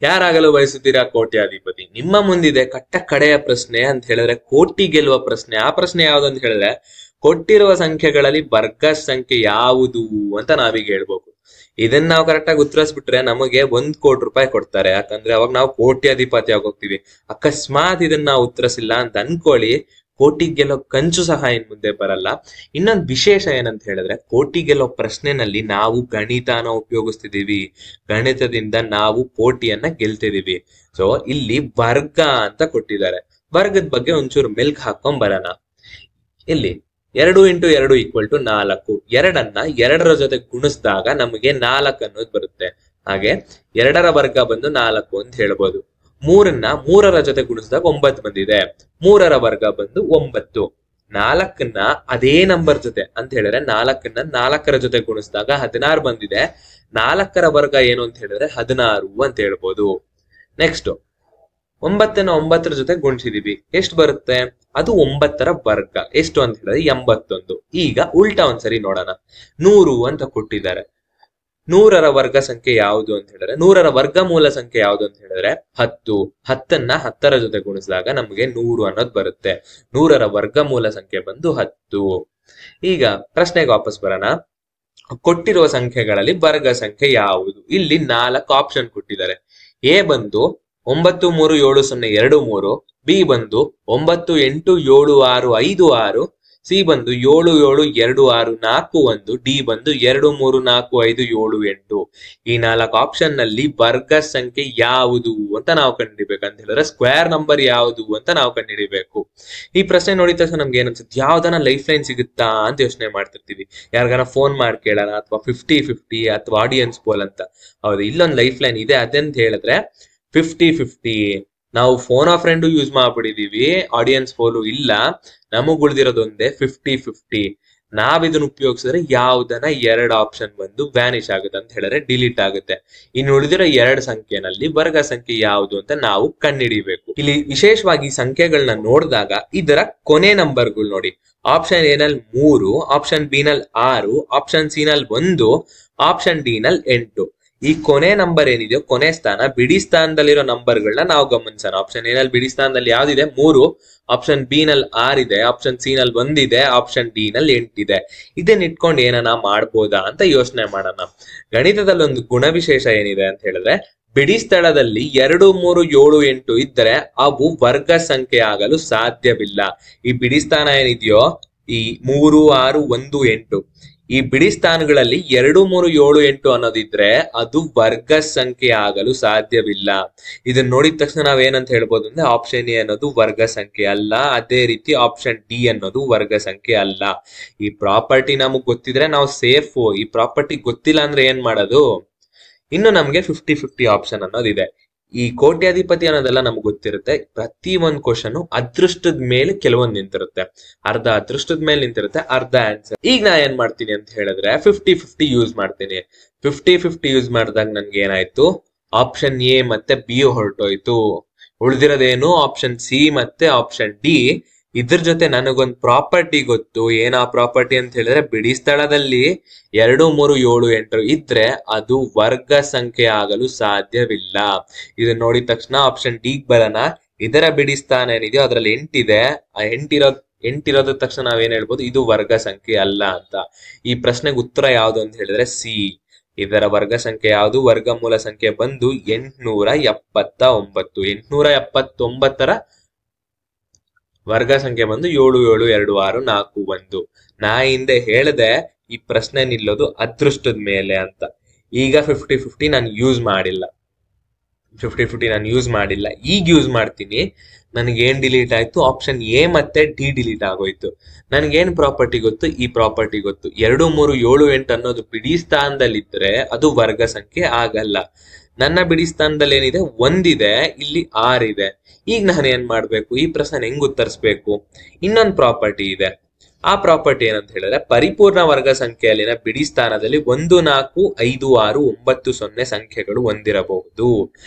ಯಾರಾಗಲು ಬಯಸುತ್ತೀರಾ ಕೋಟ್ಯಾಧಿಪತಿ? ನಿಮ್ಮ ಮುಂದಿದೆ ಕಟ್ಟ ಕಡೆಯ ಪ್ರಶ್ನೆ ಅಂತ ಹೇಳಿದ್ರೆ ಕೋಟಿ ಗೆಲ್ಲುವ ಪ್ರಶ್ನೆ. ಆ ಪ್ರಶ್ನೆ ಯಾವುದು ಅಂತ ಹೇಳಿದ್ರೆ, ಕೊಟ್ಟಿರುವ ಸಂಖ್ಯೆಗಳಲ್ಲಿ ವರ್ಗ ಸಂಖ್ಯೆ ಯಾವುದು ಅಂತ ನಾವೀಗ ಹೇಳ್ಬೇಕು. ಇದನ್ನ ನಾವು ಕರೆಕ್ಟ್ ಆಗಿ ಉತ್ತರಿಸ್ಬಿಟ್ರೆ ನಮಗೆ 1 ಕೋಟಿ ರೂಪಾಯಿ ಕೊಡ್ತಾರೆ. ಯಾಕಂದ್ರೆ ಅವಾಗ ನಾವು ಕೋಟ್ಯಾಧಿಪತಿ ಆಗೋಗ್ತೀವಿ. ಅಕಸ್ಮಾತ್ ಇದನ್ನ ನಾವು ಉತ್ತರಿಸಿಲ್ಲ ಅಂತ ಅನ್ಕೊಳ್ಳಿ, ಕೋಟಿ ಗೆಲ್ಲೋ ಕಂಚು ಸಹ ಇನ್ ಮುಂದೆ ಬರಲ್ಲ. ಇನ್ನೊಂದು ವಿಶೇಷ ಏನಂತ ಹೇಳಿದ್ರೆ, ಕೋಟಿ ಗೆಲ್ಲೋ ಪ್ರಶ್ನೆನಲ್ಲಿ ನಾವು ಗಣಿತನ ಉಪಯೋಗಿಸ್ತಿದೀವಿ. ಗಣಿತದಿಂದ ನಾವು ಕೋಟಿಯನ್ನ ಗೆಲ್ತಿದೀವಿ. ಸೊ ಇಲ್ಲಿ ವರ್ಗ ಅಂತ ಕೊಟ್ಟಿದ್ದಾರೆ. ವರ್ಗದ ಬಗ್ಗೆ ಒಂಚೂರು ಮೆಲ್ಕ್ ಹಾಕೊಂಡ್ ಬರೋಣ. ಇಲ್ಲಿ 2 × 2 = 4. 2ಅನ್ನ 2ರ ಜೊತೆ ಗುಣಿಸಿದಾಗ ನಮಗೆ 4 ಅನ್ನೋದು ಬರುತ್ತೆ. ಹಾಗೆ 2ರ ವರ್ಗ ಬಂದು 4 ಅಂತ ಹೇಳ್ಬೋದು. 3ಅನ್ನ 3ರ ಜೊತೆ ಗುಣಿಸಿದಾಗ 9 ಬಂದಿದೆ. 3ರ ವರ್ಗ ಬಂದು 9. 4ಅನ್ನ ಅದೇ ನಂಬರ್ ಜೊತೆ ಅಂತ ಹೇಳಿದ್ರೆ 4ಅನ್ನ 4ರ ಜೊತೆ ಗುಣಿಸಿದಾಗ 16 ಬಂದಿದೆ. 4ರ ವರ್ಗ ಏನು ಅಂತ ಹೇಳಿದ್ರೆ 16 ಅಂತ ಹೇಳ್ಬೋದು. ನೆಕ್ಸ್ಟ್ 9ಅನ್ನ 9ರ ಜೊತೆ ಗುಣಿಸಿದೀವಿ, ಎಷ್ಟು ಬರುತ್ತೆ? ಅದು 9ರ ವರ್ಗ. ಎಷ್ಟು ಅಂತ ಹೇಳಿದ್ರೆ 81. ಈಗ ಉಲ್ಟಾ ಒಂದ್ಸರಿ ನೋಡೋಣ. 100 ಅಂತ ಕೊಟ್ಟಿದ್ದಾರೆ. 100ರ ವರ್ಗ ಸಂಖ್ಯೆ ಯಾವುದು ಅಂತ ಹೇಳಿದ್ರೆ, 100ರ ವರ್ಗಮೂಲ ಸಂಖ್ಯೆ ಯಾವುದು ಅಂತ ಹೇಳಿದ್ರೆ 10. 10ಅನ್ನ 10ರ ಜೊತೆ ಗುಣಿಸಿದಾಗ ನಮಗೆ 100 ಅನ್ನೋದು ಬರುತ್ತೆ. 100ರ ವರ್ಗಮೂಲ ಸಂಖ್ಯೆ ಬಂದು 10. ಈಗ ಪ್ರಶ್ನೆಗೆ ವಾಪಸ್ ಬರೋಣ. ಕೊಟ್ಟಿರುವ ಸಂಖ್ಯೆಗಳಲ್ಲಿ ವರ್ಗ ಸಂಖ್ಯೆ ಯಾವುದು? ಇಲ್ಲಿ 4 ಆಪ್ಷನ್ ಕೊಟ್ಟಿದ್ದಾರೆ. ಎ ಬಂದು 9 3 7 0 2 3, ಬಿ ಬಂದು 9 8 7 6 5 6, ಸಿ ಬಂದು 7 7 2 6 4 1, ಡಿ ಬಂದು 2 3 4 5 7 8. ಈ 4 ಆಪ್ಷನ್ ನಲ್ಲಿ ವರ್ಗ ಸಂಖ್ಯೆ ಯಾವುದು ಅಂತ ನಾವು ಕಂಡುಹಿಡಿಬೇಕಂತ ಹೇಳಿದ್ರೆ, ಸ್ಕ್ವೇರ್ ನಂಬರ್ ಯಾವುದು ಅಂತ ನಾವು ಕಂಡುಹಿಡಿಬೇಕು. ಈ ಪ್ರಶ್ನೆ ನೋಡಿದ ತಕ್ಷಣ ನಮ್ಗೆ ಏನನ್ಸುತ್ತೆ, ಯಾವ್ದನ ಲೈಫ್ ಲೈನ್ ಸಿಗುತ್ತಾ ಅಂತ ಯೋಚನೆ ಮಾಡ್ತಿರ್ತೀವಿ. ಯಾರಿಗಾರ ಫೋನ್ ಮಾಡಿ ಕೇಳೋಣ, ಅಥವಾ 50-50 ಅಥವಾ ಆಡಿಯನ್ಸ್ ಪೋಲ್ ಅಂತ. ಹೌದು, ಇಲ್ಲೊಂದು ಲೈಫ್ ಲೈನ್ ಇದೆ. ಅದಂತ ಹೇಳಿದ್ರೆ 50-50. ನಾವು ಫೋನ್ ಆಫ್ ಫ್ರೆಂಡ್ ಯೂಸ್ ಮಾಡ್ಬಿಟ್ಟಿದೀವಿ, ಆಡಿಯನ್ಸ್ ಪೋಲು ಇಲ್ಲ. ನಮಗ್ ಉಳಿದಿರೋದೊಂದೇ 50-50. ನಾವ್ ಇದನ್ನ ಉಪಯೋಗಿಸಿದ್ರೆ ಯಾವ್ದನ 2 ಆಪ್ಷನ್ ಬಂದು ವ್ಯಾನಿಶ್ ಆಗುತ್ತೆ ಅಂತ ಹೇಳಿದ್ರೆ ಡಿಲೀಟ್ ಆಗುತ್ತೆ. ಇನ್ನು ಉಳಿದಿರೋ 2 ಸಂಖ್ಯೆನಲ್ಲಿ ವರ್ಗ ಸಂಖ್ಯೆ ಯಾವುದು ಅಂತ ನಾವು ಕಂಡುಹಿಡಿಬೇಕು. ಇಲ್ಲಿ ವಿಶೇಷವಾಗಿ ಸಂಖ್ಯೆಗಳನ್ನ ನೋಡಿದಾಗ ಇದರ ಕೊನೆ ನಂಬರ್ಗಳು ನೋಡಿ. ಆಪ್ಷನ್ ಎ ನಲ್ಲಿ 3, ಆಪ್ಷನ್ ಬಿ ನಲ್ಲಿ 6, ಆಪ್ಷನ್ ಸಿ ನಲ್ಲಿ 1, ಆಪ್ಷನ್ ಡಿ ನಲ್ಲಿ 8. ಈ ಕೊನೆ ನಂಬರ್ ಏನಿದೆಯೋ, ಕೊನೆ ಸ್ಥಾನ, ಬಿಡಿ ಸ್ಥಾನದಲ್ಲಿರೋ ನಂಬರ್ಗಳನ್ನ ನಾವು ಗಮನಿಸೋಣ. ಆಪ್ಷನ್ ಎ ನಲ್ಲಿ ಬಿಡಿ ಸ್ಥಾನದಲ್ಲಿ ಯಾವ್ದಿದೆ? 3, ಆಪ್ಷನ್ ಬಿ ನಲ್ಲಿ 6 ಇದೆ, ಆಪ್ಷನ್ ಸಿ ನಲ್ಲಿ 1 ಇದೆ, ಆಪ್ಷನ್ ಡಿ ನಲ್ಲಿ 8 ಇದೆ. ಇದನ್ನ ಇಟ್ಕೊಂಡು ಏನನ್ನ ಮಾಡ್ಬೋದಾ ಅಂತ ಯೋಚನೆ ಮಾಡೋಣ. ಗಣಿತದಲ್ಲಿ ಒಂದು ಗುಣವಿಶೇಷ ಏನಿದೆ ಅಂತ ಹೇಳಿದ್ರೆ, ಬಿಡಿ ಸ್ಥಳದಲ್ಲಿ 2 3 7 8 ಇದ್ದರೆ ಅವು ವರ್ಗ ಸಂಖ್ಯೆ ಆಗಲು ಸಾಧ್ಯವಿಲ್ಲ. ಈ ಬಿಡಿ ಸ್ಥಾನ ಏನಿದೆಯೋ, ಈ 3 6 1 8, ಈ ಬಿಡಿ ಸ್ಥಾನಗಳಲ್ಲಿ 2 3 7 8 ಅನ್ನೋದಿದ್ರೆ ಅದು ವರ್ಗ ಸಂಖ್ಯೆ ಆಗಲು ಸಾಧ್ಯವಿಲ್ಲ. ಇದನ್ನ ನೋಡಿದ ತಕ್ಷಣ ನಾವೇನಂತ ಹೇಳ್ಬೋದು ಅಂದ್ರೆ, ಆಪ್ಷನ್ ಎ ಅನ್ನೋದು ವರ್ಗ ಸಂಖ್ಯೆ ಅಲ್ಲ, ಅದೇ ರೀತಿ ಆಪ್ಷನ್ ಡಿ ಅನ್ನೋದು ವರ್ಗ ಸಂಖ್ಯೆ ಅಲ್ಲ. ಈ ಪ್ರಾಪರ್ಟಿ ನಮಗ್ ಗೊತ್ತಿದ್ರೆ ನಾವು ಸೇಫ್. ಈ ಪ್ರಾಪರ್ಟಿ ಗೊತ್ತಿಲ್ಲ ಅಂದ್ರೆ ಏನ್ ಮಾಡೋದು? ಇನ್ನು ನಮ್ಗೆ 50-50 ಆಪ್ಷನ್ ಅನ್ನೋದಿದೆ. ಈ ಕೋಟ್ಯಾಧಿಪತಿ ಅನ್ನೋದೆಲ್ಲ ನಮ್ಗೆ ಗೊತ್ತಿರುತ್ತೆ. ಪ್ರತಿ ಒಂದ್ ಕ್ವಶನ್ ಅದೃಷ್ಟದ ಮೇಲೆ ಕೆಲವೊಂದು ನಿಂತಿರುತ್ತೆ. ಅರ್ಧ ಅದೃಷ್ಟದ ಮೇಲೆ ನಿಂತಿರುತ್ತೆ, ಅರ್ಧ ಆನ್ಸರ್. ಈಗ ನಾ ಏನ್ ಮಾಡ್ತೀನಿ ಅಂತ ಹೇಳಿದ್ರೆ 50-50 ಯೂಸ್ ಮಾಡ್ತೀನಿ. 50-50 ಯೂಸ್ ಮಾಡಿದಾಗ ನನ್ಗೆ ಏನಾಯ್ತು? ಆಪ್ಷನ್ ಎ ಮತ್ತೆ ಬಿ ಹೊರಟೋಯ್ತು. ಉಳಿದಿರೋದೇನು? ಆಪ್ಷನ್ ಸಿ ಮತ್ತೆ ಆಪ್ಷನ್ ಡಿ. ಇದ್ರ ಜೊತೆ ನನಗೊಂದು ಪ್ರಾಪರ್ಟಿ ಗೊತ್ತು. ಏನಾ ಪ್ರಾಪರ್ಟಿ ಅಂತ ಹೇಳಿದ್ರೆ, ಬಿಡಿ ಸ್ಥಳದಲ್ಲಿ 2 3 7 8 ಇದ್ರೆ ಅದು ವರ್ಗ ಸಂಖ್ಯೆ ಆಗಲು ಸಾಧ್ಯವಿಲ್ಲ. ಇದನ್ನ ನೋಡಿದ ತಕ್ಷಣ ಆಪ್ಷನ್ ಡಿ ಬರೋಣ. ಇದರ ಬಿಡಿ ಸ್ಥಾನ ಏನಿದೆಯೋ ಅದ್ರಲ್ಲಿ 8 ಇದೆ. ಆ 8 ಇರೋದ ತಕ್ಷಣ ನಾವೇನ್ ಹೇಳ್ಬೋದು? ಇದು ವರ್ಗ ಸಂಖ್ಯೆ ಅಲ್ಲ ಅಂತ. ಈ ಪ್ರಶ್ನೆಗೆ ಉತ್ತರ ಯಾವುದು ಅಂತ ಹೇಳಿದ್ರೆ ಸಿ. ಇದರ ವರ್ಗ ಸಂಖ್ಯೆ ಯಾವುದು? ವರ್ಗಮೂಲ ಸಂಖ್ಯೆ ಬಂದು 879. 879ರ ವರ್ಗ ಸಂಖ್ಯೆ ಬಂದು 7 7 2 6 4 1. ನಾ ಹಿಂದೆ ಹೇಳಿದೆ ಈ ಪ್ರಶ್ನೆ ನಿಲ್ಲೋದು ಅದೃಷ್ಟದ ಮೇಲೆ ಅಂತ. ಈಗ 50-50 ನಾನು ಯೂಸ್ ಮಾಡಿಲ್ಲ. 50-50 ನಾನು ಯೂಸ್ ಮಾಡಿಲ್ಲ. ಈಗ ಯೂಸ್ ಮಾಡ್ತೀನಿ. ನನಗೆ ಏನ್ ಡಿಲೀಟ್ ಆಯ್ತು? ಆಪ್ಷನ್ ಎ ಮತ್ತೆ ಡಿ ಡಿಲೀಟ್ ಆಗೋಯ್ತು. ನನ್ಗೇನ್ ಪ್ರಾಪರ್ಟಿ ಗೊತ್ತು? ಈ ಪ್ರಾಪರ್ಟಿ ಗೊತ್ತು. 2 3 7 8 ಅನ್ನೋದು ಬಿಡಿ ಸ್ಥಾನದಲ್ಲಿದ್ರೆ ಅದು ವರ್ಗ ಸಂಖ್ಯೆ ಆಗಲ್ಲ. ನನ್ನ ಬಿಡಿ ಸ್ಥಾನದಲ್ಲಿ ಏನಿದೆ? 1 ಇದೆ, ಇಲ್ಲಿ 6 ಇದೆ. ಈಗ ನಾನು ಏನ್ ಮಾಡ್ಬೇಕು? ಈ ಪ್ರಶ್ನೆ ಹೆಂಗ್ ಉತ್ತರಿಸ್ಬೇಕು? ಇನ್ನೊಂದು ಪ್ರಾಪರ್ಟಿ ಇದೆ. ಆ ಪ್ರಾಪರ್ಟಿ ಏನಂತ ಹೇಳಿದ್ರೆ, ಪರಿಪೂರ್ಣ ವರ್ಗ ಸಂಖ್ಯೆಯಲ್ಲಿನ ಬಿಡಿ ಸ್ಥಾನದಲ್ಲಿ 1 4 5 6 9 0 ಸಂಖ್ಯೆಗಳು ಹೊಂದಿರಬಹುದು.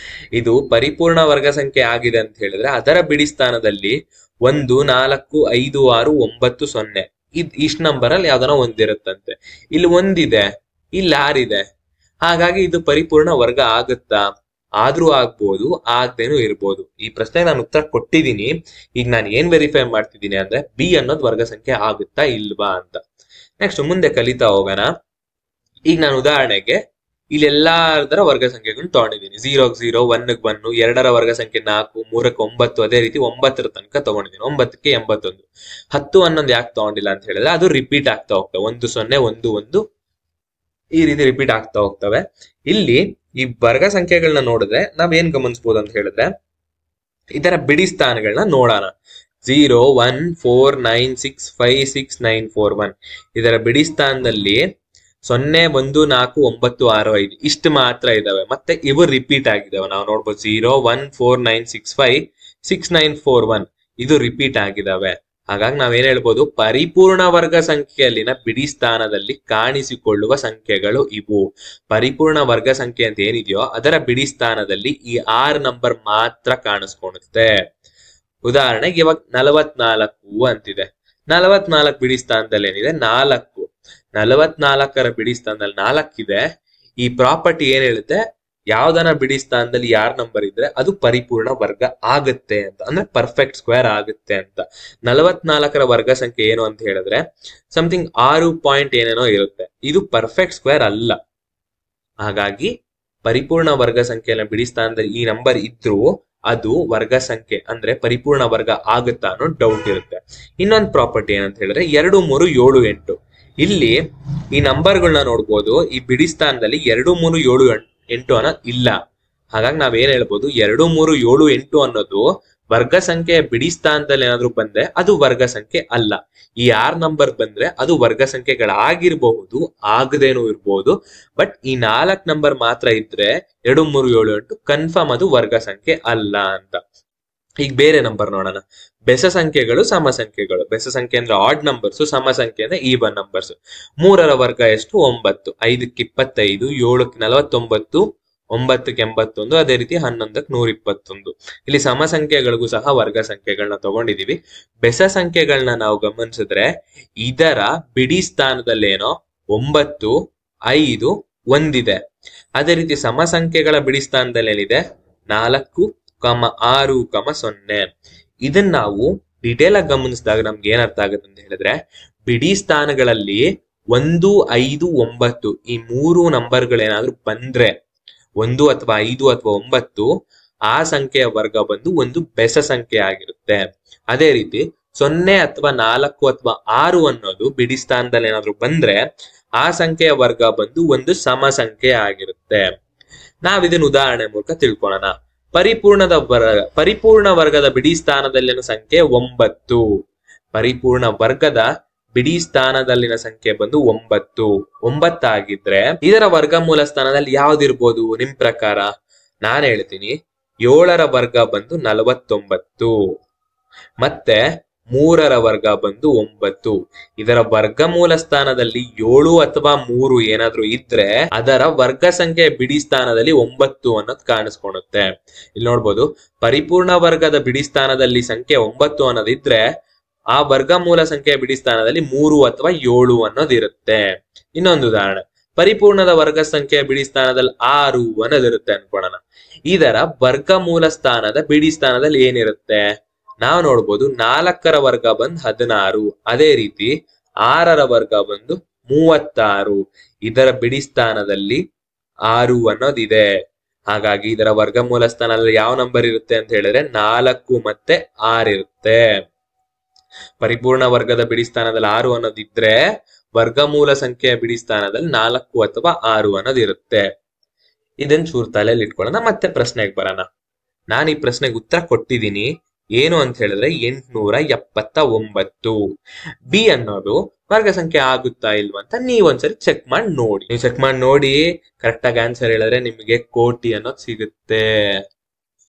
ಇದು ಪರಿಪೂರ್ಣ ವರ್ಗ ಸಂಖ್ಯೆ ಆಗಿದೆ ಅಂತ ಹೇಳಿದ್ರೆ ಅದರ ಬಿಡಿ ಸ್ಥಾನದಲ್ಲಿ 1 4 5 6 9 0 ಇಷ್ಟು ನಂಬರ್ ಅಲ್ಲಿ ಯಾವ್ದಾನ ಒಂದಿರುತ್ತಂತೆ. ಇಲ್ಲಿ 1 ಇದೆ, ಇಲ್ಲಿ 6 ಇದೆ. ಹಾಗಾಗಿ ಇದು ಪರಿಪೂರ್ಣ ವರ್ಗ ಆಗುತ್ತಾ? ಆದ್ರೂ ಆಗ್ಬೋದು, ಆಗದೇನು ಇರ್ಬೋದು. ಈ ಪ್ರಶ್ನೆಗೆ ನಾನು ಉತ್ತರ ಕೊಟ್ಟಿದ್ದೀನಿ. ಈಗ ನಾನು ಏನ್ ವೆರಿಫೈ ಮಾಡ್ತಿದ್ದೀನಿ ಅಂದ್ರೆ ಬಿ ಅನ್ನೋದು ವರ್ಗ ಸಂಖ್ಯೆ ಆಗುತ್ತಾ ಇಲ್ವಾ ಅಂತ. ನೆಕ್ಸ್ಟ್ ಮುಂದೆ ಕಲಿತಾ ಹೋಗೋಣ. ಈಗ ನಾನು ಉದಾಹರಣೆಗೆ ಇಲ್ಲೆಲ್ಲಾದರ ವರ್ಗ ಸಂಖ್ಯೆಗಳನ್ನ ತಗೊಂಡಿದ್ದೀನಿ. 0ಗೆ 0, 1ಗೆ 1, 2ರ ವರ್ಗ ಸಂಖ್ಯೆ 4, 3ಕ್ಕೆ 9, ಅದೇ ರೀತಿ 9ರ ತನಕ ತಗೊಂಡಿದ್ದೀನಿ. 9ಕ್ಕೆ 81. 10 ಅನ್ನೊಂದು ಯಾಕೆ ತಗೊಂಡಿಲ್ಲ ಅಂತ ಹೇಳಿದ್ರೆ ಅದು ರಿಪೀಟ್ ಆಗ್ತಾ ಹೋಗ್ತವೆ. 1 0 1 1 ಈ ರೀತಿ ರಿಪೀಟ್ ಆಗ್ತಾ ಹೋಗ್ತವೆ. ಇಲ್ಲಿ ಈ ವರ್ಗ ಸಂಖ್ಯೆಗಳನ್ನ ನೋಡಿದ್ರೆ ನಾವೇನ್ ಗಮನಿಸಬಹುದು ಅಂತ ಹೇಳಿದ್ರೆ ಇದರ ಬಿಡಿ ಸ್ಥಾನಗಳನ್ನ ನೋಡೋಣ. 0 1 4 9 6 5 6 9 4 1 ಇದರ ಬಿಡಿ ಸ್ಥಾನದಲ್ಲಿ 0 1 4 9 6 5 ಇಷ್ಟು ಮಾತ್ರ ಇದಾವೆ. ಮತ್ತೆ ಇವು ರಿಪೀಟ್ ಆಗಿದಾವೆ. ನಾವು ನೋಡ್ಬೋದು 0 1 4 9 6 5 6 9 4 1 ಇದು ರಿಪೀಟ್ ಆಗಿದಾವೆ. ಹಾಗಾಗಿ ನಾವೇನ್ ಹೇಳ್ಬೋದು, ಪರಿಪೂರ್ಣ ವರ್ಗ ಸಂಖ್ಯೆಯಲ್ಲಿನ ಬಿಡಿ ಸ್ಥಾನದಲ್ಲಿ ಕಾಣಿಸಿಕೊಳ್ಳುವ ಸಂಖ್ಯೆಗಳು ಇವು. ಪರಿಪೂರ್ಣ ವರ್ಗ ಸಂಖ್ಯೆ ಅಂತ ಏನಿದೆಯೋ ಅದರ ಬಿಡಿ ಸ್ಥಾನದಲ್ಲಿ ಈ 6 ನಂಬರ್ ಮಾತ್ರ ಕಾಣಿಸ್ಕೊಳ್ಳುತ್ತೆ. ಉದಾಹರಣೆಗೆ ಇವಾಗ 44 ಅಂತಿದೆ. 44 ಬಿಡಿ ಸ್ಥಾನದಲ್ಲಿ ಏನಿದೆ 4. 44ರ ಬಿಡಿ ಸ್ಥಾನದಲ್ಲಿ 4 ಇದೆ. ಈ ಪ್ರಾಪರ್ಟಿ ಏನ್ ಹೇಳುತ್ತೆ, ಯಾವ್ದನ ಬಿಡಿ ಸ್ಥಾನದಲ್ಲಿ ಯಾರ್ ನಂಬರ್ ಇದ್ರೆ ಅದು ಪರಿಪೂರ್ಣ ವರ್ಗ ಆಗುತ್ತೆ ಅಂತ, ಅಂದ್ರೆ ಪರ್ಫೆಕ್ಟ್ ಸ್ಕ್ವೇರ್ ಆಗುತ್ತೆ ಅಂತ. 44ರ ವರ್ಗ ಸಂಖ್ಯೆ ಏನು ಅಂತ ಹೇಳಿದ್ರೆ ಸಮಥಿಂಗ್ 6 ಪಾಯಿಂಟ್ ಏನೇನೋ ಇರುತ್ತೆ. ಇದು ಪರ್ಫೆಕ್ಟ್ ಸ್ಕ್ವೇರ್ ಅಲ್ಲ. ಹಾಗಾಗಿ ಪರಿಪೂರ್ಣ ವರ್ಗ ಸಂಖ್ಯೆಯ ಬಿಡಿ ಸ್ಥಾನದಲ್ಲಿ ಈ ನಂಬರ್ ಇದ್ರೂ ಅದು ವರ್ಗ ಸಂಖ್ಯೆ ಅಂದ್ರೆ ಪರಿಪೂರ್ಣ ವರ್ಗ ಆಗುತ್ತಾ ಅನ್ನೋ ಡೌಟ್ ಇರುತ್ತೆ. ಇನ್ನೊಂದು ಪ್ರಾಪರ್ಟಿ ಏನಂತ ಹೇಳಿದ್ರೆ 2 3 7 8 ಇಲ್ಲಿ ಈ ನಂಬರ್ಗಳನ್ನ ನೋಡ್ಬೋದು. ಈ ಬಿಡಿ ಸ್ಥಾನದಲ್ಲಿ 2 3 7 8 ಅನ್ನೋದು ಇಲ್ಲ. ಹಾಗಾಗಿ ನಾವೇನ್ ಹೇಳ್ಬೋದು, 2 3 7 8 ಅನ್ನೋದು ವರ್ಗ ಸಂಖ್ಯೆ ಬಿಡಿ ಸ್ಥಾನದಲ್ಲಿ ಏನಾದ್ರು ಬಂದ್ರೆ ಅದು ವರ್ಗ ಸಂಖ್ಯೆ ಅಲ್ಲ. ಈ 6 ನಂಬರ್ ಬಂದ್ರೆ ಅದು ವರ್ಗ ಸಂಖ್ಯೆಗಳಾಗಿರ್ಬಹುದು, ಆಗದೇನೂ ಇರ್ಬೋದು. ಬಟ್ ಈ 4 ನಂಬರ್ ಮಾತ್ರ ಇದ್ರೆ 2 3 7 8 ಕನ್ಫರ್ಮ್ ಅದು ವರ್ಗ ಸಂಖ್ಯೆ ಅಲ್ಲ ಅಂತ. ಈಗ ಬೇರೆ ನಂಬರ್ ನೋಡೋಣ. ಬೆಸ ಸಂಖ್ಯೆಗಳು ಸಮ ಸಂಖ್ಯೆಗಳು. ಬೆಸ ಸಂಖ್ಯೆ ಅಂದ್ರೆ ಆಡ್ ನಂಬರ್ಸ್, ಸಮ ಸಂಖ್ಯೆ ಅಂದ್ರೆ ಈವನ್ ನಂಬರ್ಸ್. 3ರ ವರ್ಗ ಎಷ್ಟು 9, 5ಕ್ಕೆ 25, 7ಕ್ಕೆ 49, 9ಕ್ಕೆ 81, ಅದೇ ರೀತಿ 11ಕ್ಕೆ 121. ಇಲ್ಲಿ ಸಮ ಸಂಖ್ಯೆಗಳಿಗೂ ಸಹ ವರ್ಗ ಸಂಖ್ಯೆಗಳನ್ನ ತಗೊಂಡಿದೀವಿ. ಬೆಸ ಸಂಖ್ಯೆಗಳನ್ನ ನಾವು ಗಮನಿಸಿದ್ರೆ ಇದರ ಬಿಡಿ ಸ್ಥಾನದಲ್ಲೇನೋ 9 5 1 ಅದೇ ರೀತಿ ಸಮ ಸಂಖ್ಯೆಗಳ ಬಿಡಿ ಸ್ಥಾನದಲ್ಲಿ ಏನಿದೆ 4 6 0. ಇದನ್ನ ನಾವು ಡಿಟೇಲ್ ಆಗಿ ಗಮನಿಸಿದಾಗ ನಮ್ಗೆ ಏನ್ ಅರ್ಥ ಆಗುತ್ತೆ ಅಂತ ಹೇಳಿದ್ರೆ ಬಿಡಿ ಸ್ಥಾನಗಳಲ್ಲಿ 1 5 9 ಈ 3 ನಂಬರ್ಗಳೇನಾದ್ರೂ ಬಂದ್ರೆ 1 ಅಥವಾ 5 ಅಥವಾ 9 ಆ ಸಂಖ್ಯೆಯ ವರ್ಗ ಬಂದು ಒಂದು ಬೆಸ ಸಂಖ್ಯೆ ಆಗಿರುತ್ತೆ. ಅದೇ ರೀತಿ 0 ಅಥವಾ 4 ಅಥವಾ 6 ಅನ್ನೋದು ಬಿಡಿ ಸ್ಥಾನದಲ್ಲಿ ಏನಾದ್ರು ಬಂದ್ರೆ ಆ ಸಂಖ್ಯೆಯ ವರ್ಗ ಬಂದು ಒಂದು ಸಮ ಸಂಖ್ಯೆ ಆಗಿರುತ್ತೆ. ನಾವಿದನ್ನ ಉದಾಹರಣೆ ಮೂಲಕ ತಿಳ್ಕೊಳ್ಳೋಣ. ಪರಿಪೂರ್ಣ ವರ್ಗದ ಬಿಡಿ ಸ್ಥಾನದಲ್ಲಿನ ಸಂಖ್ಯೆ 9. ಪರಿಪೂರ್ಣ ವರ್ಗದ ಬಿಡಿ ಸ್ಥಾನದಲ್ಲಿನ ಸಂಖ್ಯೆ ಬಂದು 9 ಆಗಿದ್ರೆ ಇದರ ವರ್ಗಮೂಲ ಸ್ಥಾನದಲ್ಲಿ ಯಾವ್ದಿರ್ಬೋದು ನಿಮ್ ಪ್ರಕಾರ? ನಾನು ಹೇಳ್ತೀನಿ 7ರ ವರ್ಗ ಬಂದು 49, ಮತ್ತೆ 3ರ ವರ್ಗ ಬಂದು 9. ಇದರ ವರ್ಗಮೂಲ ಸ್ಥಾನದಲ್ಲಿ 7 ಅಥವಾ 3 ಏನಾದ್ರೂ ಇದ್ರೆ ಅದರ ವರ್ಗ ಸಂಖ್ಯೆ ಬಿಡಿ ಸ್ಥಾನದಲ್ಲಿ 9 ಅನ್ನೋದು ಕಾಣಿಸ್ಕೊಳುತ್ತೆ. ಇಲ್ಲಿ ನೋಡ್ಬೋದು, ಪರಿಪೂರ್ಣ ವರ್ಗದ ಬಿಡಿ ಸ್ಥಾನದಲ್ಲಿ ಸಂಖ್ಯೆ 9 ಅನ್ನೋದಿದ್ರೆ ಆ ವರ್ಗಮೂಲ ಸಂಖ್ಯೆಯ ಬಿಡಿ ಸ್ಥಾನದಲ್ಲಿ 3 ಅಥವಾ 7 ಅನ್ನೋದು ಇರುತ್ತೆ. ಇನ್ನೊಂದು ಉದಾಹರಣೆ, ಪರಿಪೂರ್ಣದ ವರ್ಗ ಸಂಖ್ಯೆಯ ಬಿಡಿ ಸ್ಥಾನದಲ್ಲಿ 6 ಅನ್ನೋದಿರುತ್ತೆ ಅನ್ಕೊಳ್ಳೋಣ. ಇದರ ವರ್ಗಮೂಲ ಸ್ಥಾನದ ಬಿಡಿ ಸ್ಥಾನದಲ್ಲಿ ಏನಿರುತ್ತೆ? ನಾವು ನೋಡ್ಬೋದು 4ರ ವರ್ಗ ಬಂದು 16, ಅದೇ ರೀತಿ 6ರ ವರ್ಗ ಬಂದು 36. ಇದರ ಬಿಡಿ ಸ್ಥಾನದಲ್ಲಿ 6 ಅನ್ನೋದಿದೆ. ಹಾಗಾಗಿ ಇದರ ವರ್ಗಮೂಲ ಸ್ಥಾನದಲ್ಲಿ ಯಾವ ನಂಬರ್ ಇರುತ್ತೆ ಅಂತ ಹೇಳಿದ್ರೆ 4 ಮತ್ತೆ 6 ಇರುತ್ತೆ. ಪರಿಪೂರ್ಣ ವರ್ಗದ ಬಿಡಿ ಸ್ಥಾನದಲ್ಲಿ 6 ಅನ್ನೋದಿದ್ರೆ ವರ್ಗಮೂಲ ಸಂಖ್ಯೆಯ ಬಿಡಿ ಸ್ಥಾನದಲ್ಲಿ 4 ಅಥವಾ 6 ಅನ್ನೋದಿರುತ್ತೆ. ಇದನ್ನ ಚೂರ್ ತಲೆಯಲ್ಲಿ ಇಟ್ಕೊಳ್ಳೋಣ. ಮತ್ತೆ ಪ್ರಶ್ನೆಗೆ ಬರೋಣ. ನಾನು ಈ ಪ್ರಶ್ನೆಗೆ ಉತ್ತರ ಕೊಟ್ಟಿದ್ದೀನಿ. ಏನು ಅಂತ ಹೇಳಿದ್ರೆ 879. ಬಿ ಅನ್ನೋದು ವರ್ಗ ಸಂಖ್ಯೆ ಆಗುತ್ತಾ ಇಲ್ವಾ ಅಂತ ನೀವೊಂದ್ಸರಿ ಚೆಕ್ ಮಾಡಿ ನೋಡಿ. ನೀವು ಚೆಕ್ ಮಾಡಿ ನೋಡಿ ಕರೆಕ್ಟ್ ಆಗಿ ಆನ್ಸರ್ ಹೇಳಿದ್ರೆ ನಿಮಗೆ ಕೋಟಿ ಅನ್ನೋದು ಸಿಗುತ್ತೆ.